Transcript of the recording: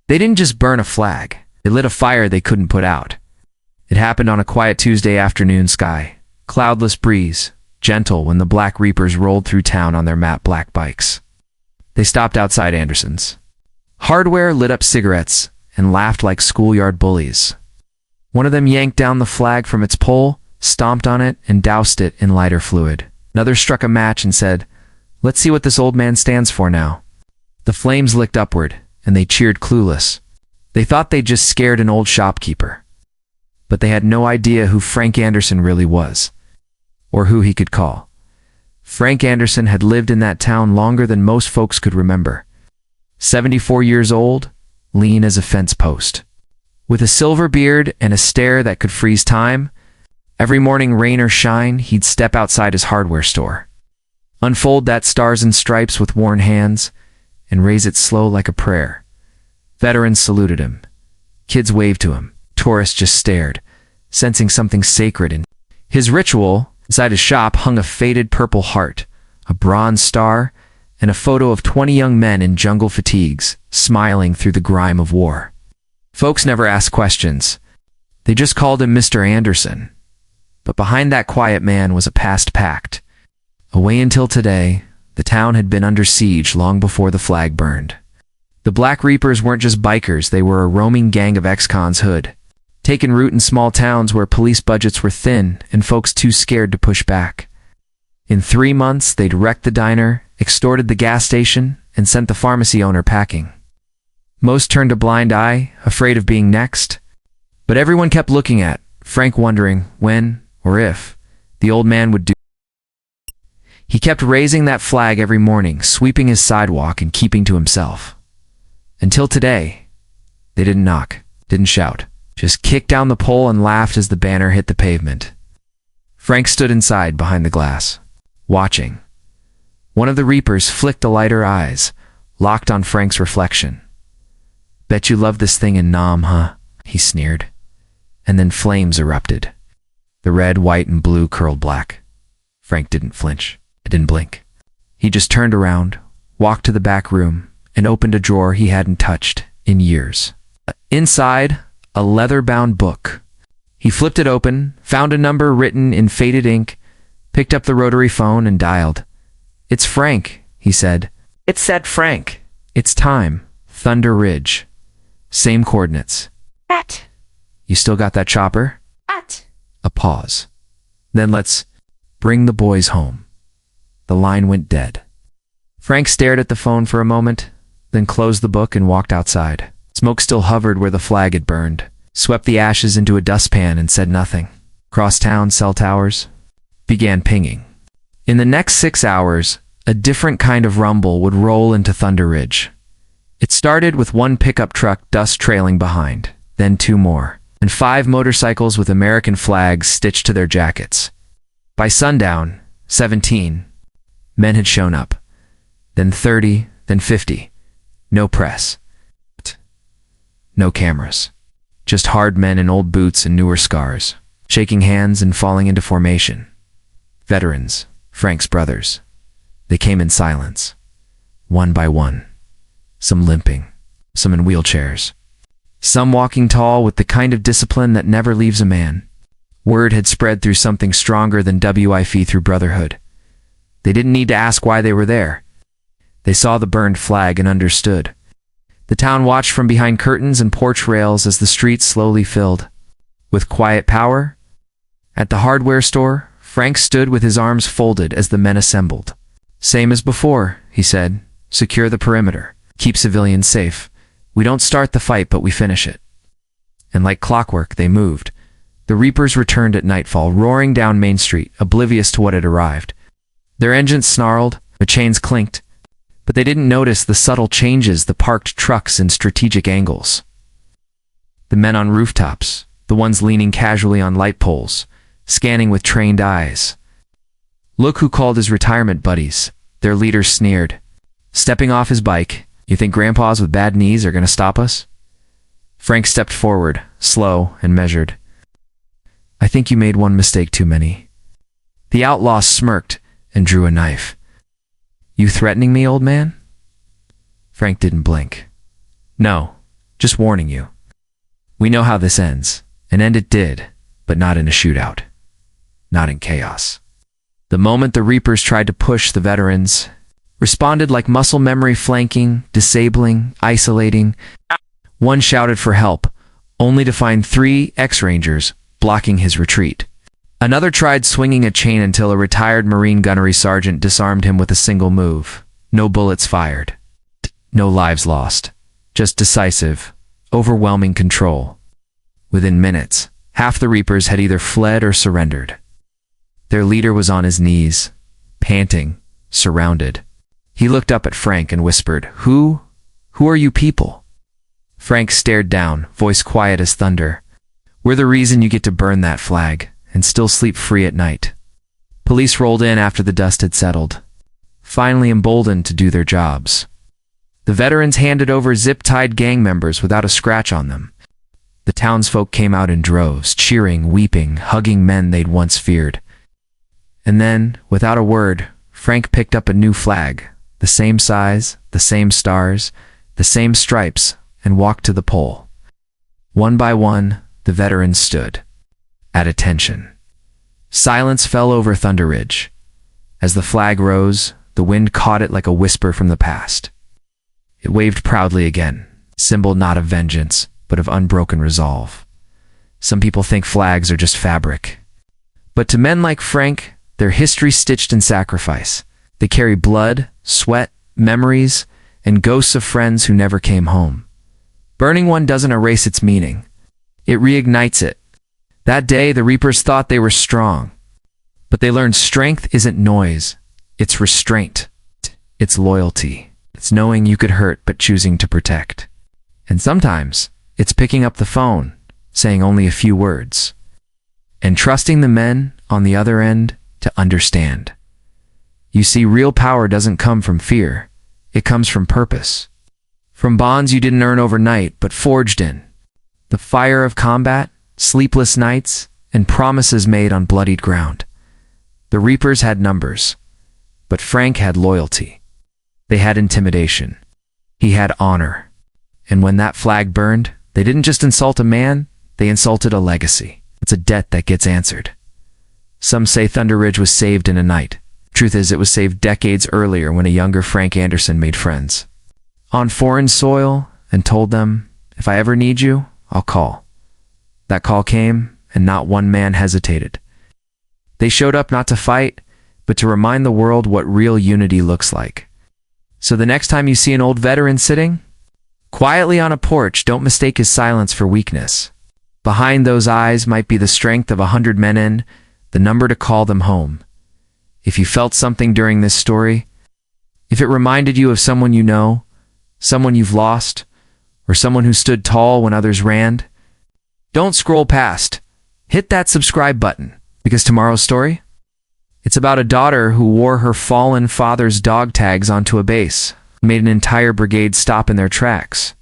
They didn't just burn a flag. They lit a fire they couldn't put out. It happened on a quiet Tuesday afternoon sky. Cloudless breeze, gentle when the Black Reapers rolled through town on their matte black bikes. They stopped outside Anderson's. Hardware lit up cigarettes and laughed like schoolyard bullies. One of them yanked down the flag from its pole, stomped on it, and doused it in lighter fluid. Another struck a match and said, "Let's see what this old man stands for now." The flames licked upward, and they cheered clueless. They thought they'd just scared an old shopkeeper. But they had no idea who Frank Anderson really was, or who he could call. Frank Anderson had lived in that town longer than most folks could remember. 74 years old, lean as a fence post. With a silver beard and a stare that could freeze time, every morning, rain or shine, he'd step outside his hardware store, unfold that stars and stripes with worn hands, and raise it slow like a prayer. Veterans saluted him. Kids waved to him. Tourists just stared, sensing something sacred in his ritual. Inside his shop hung a faded purple heart, a bronze star, and a photo of 20 young men in jungle fatigues, smiling through the grime of war. Folks never asked questions. They just called him Mr. Anderson. But behind that quiet man was a past pact. Away until today, the town had been under siege long before the flag burned. The Black Reapers weren't just bikers, they were a roaming gang of ex-cons hood, taking root in small towns where police budgets were thin and folks too scared to push back. In 3 months, they'd wrecked the diner, extorted the gas station, and sent the pharmacy owner packing. Most turned a blind eye, afraid of being next. But everyone kept looking at Frank, wondering when, or if, the old man would do. He kept raising that flag every morning, sweeping his sidewalk and keeping to himself. Until today, they didn't knock, didn't shout, just kicked down the pole and laughed as the banner hit the pavement. Frank stood inside behind the glass, watching. One of the Reapers flicked the lighter eyes, locked on Frank's reflection. "Bet you love this thing in Nam, huh?" he sneered. And then flames erupted. The red, white, and blue curled black. Frank didn't flinch. It didn't blink. He just turned around, walked to the back room, and opened a drawer he hadn't touched in years. Inside, a leather-bound book. He flipped it open, found a number written in faded ink, picked up the rotary phone and dialed. "It's Frank," he said. It said Frank. "It's time. Thunder Ridge. Same coordinates." At. "You still got that chopper?" At. A pause. "Then let's bring the boys home." The line went dead. Frank stared at the phone for a moment, then closed the book and walked outside. Smoke still hovered where the flag had burned, swept the ashes into a dustpan and said nothing. Across town, cell towers began pinging. In the next 6 hours, a different kind of rumble would roll into Thunder Ridge. It started with one pickup truck, dust trailing behind, then 2 more, and 5 motorcycles with American flags stitched to their jackets. By sundown, 17 men had shown up, then 30, then 50. No press. No cameras. Just hard men in old boots and newer scars, shaking hands and falling into formation. Veterans, Frank's brothers. They came in silence, one by one. Some limping, some in wheelchairs. Some walking tall with the kind of discipline that never leaves a man. Word had spread through something stronger than WIF through brotherhood. They didn't need to ask why they were there. They saw the burned flag and understood. The town watched from behind curtains and porch rails as the streets slowly filled. With quiet power, at the hardware store, Frank stood with his arms folded as the men assembled. "Same as before," he said. "Secure the perimeter. Keep civilians safe. We don't start the fight, but we finish it." And like clockwork, they moved. The Reapers returned at nightfall, roaring down Main Street, oblivious to what had arrived. Their engines snarled, the chains clinked, but they didn't notice the subtle changes, the parked trucks in strategic angles. The men on rooftops, the ones leaning casually on light poles, scanning with trained eyes. "Look who called his retirement buddies," their leader sneered. Stepping off his bike, "You think grandpas with bad knees are going to stop us?" Frank stepped forward, slow and measured. "I think you made one mistake too many." The outlaw smirked and drew a knife. "You threatening me, old man?" Frank didn't blink. "No, Just warning you. We know how this ends. And end it did, but not in a shootout. Not in chaos. The moment the Reapers tried to push, the veterans responded like muscle memory, flanking, disabling, isolating. One shouted for help, only to find 3 ex-Rangers blocking his retreat. Another tried swinging a chain until a retired Marine gunnery sergeant disarmed him with a single move. No bullets fired. No lives lost. Just decisive, overwhelming control. Within minutes, half the Reapers had either fled or surrendered. Their leader was on his knees, panting, surrounded. He looked up at Frank and whispered, Who are you people?" Frank stared down, voice quiet as thunder. "We're the reason you get to burn that flag and still sleep free at night." Police rolled in after the dust had settled, finally emboldened to do their jobs. The veterans handed over zip-tied gang members without a scratch on them. The townsfolk came out in droves, cheering, weeping, hugging men they'd once feared. And then, without a word, Frank picked up a new flag, the same size, the same stars, the same stripes, and walked to the pole. One by one, the veterans stood, at attention. Silence fell over Thunder Ridge. As the flag rose, the wind caught it like a whisper from the past. It waved proudly again, symbol not of vengeance, but of unbroken resolve. Some people think flags are just fabric. But to men like Frank, they're history stitched in sacrifice. They carry blood, sweat, memories, and ghosts of friends who never came home. Burning one doesn't erase its meaning. It reignites it. That day, the Reapers thought they were strong. But they learned strength isn't noise. It's restraint. It's loyalty. It's knowing you could hurt but choosing to protect. And sometimes, it's picking up the phone, saying only a few words, and trusting the men on the other end to understand. You see, real power doesn't come from fear. It comes from purpose. From bonds you didn't earn overnight, but forged in. The fire of combat, sleepless nights, and promises made on bloodied ground. The Reapers had numbers, but Frank had loyalty. They had intimidation. He had honor. And when that flag burned, they didn't just insult a man, they insulted a legacy. It's a debt that gets answered. Some say Thunder Ridge was saved in a night. Truth is, it was saved decades earlier when a younger Frank Anderson made friends on foreign soil and told them, "If I ever need you, I'll call." That call came, and not one man hesitated. They showed up not to fight, but to remind the world what real unity looks like. So the next time you see an old veteran sitting quietly on a porch, don't mistake his silence for weakness. Behind those eyes might be the strength of 100 men in, the number to call them home. If you felt something during this story, if it reminded you of someone you know, someone you've lost, or someone who stood tall when others ran, don't scroll past. Hit that subscribe button, because tomorrow's story? It's about a daughter who wore her fallen father's dog tags onto a base, made an entire brigade stop in their tracks.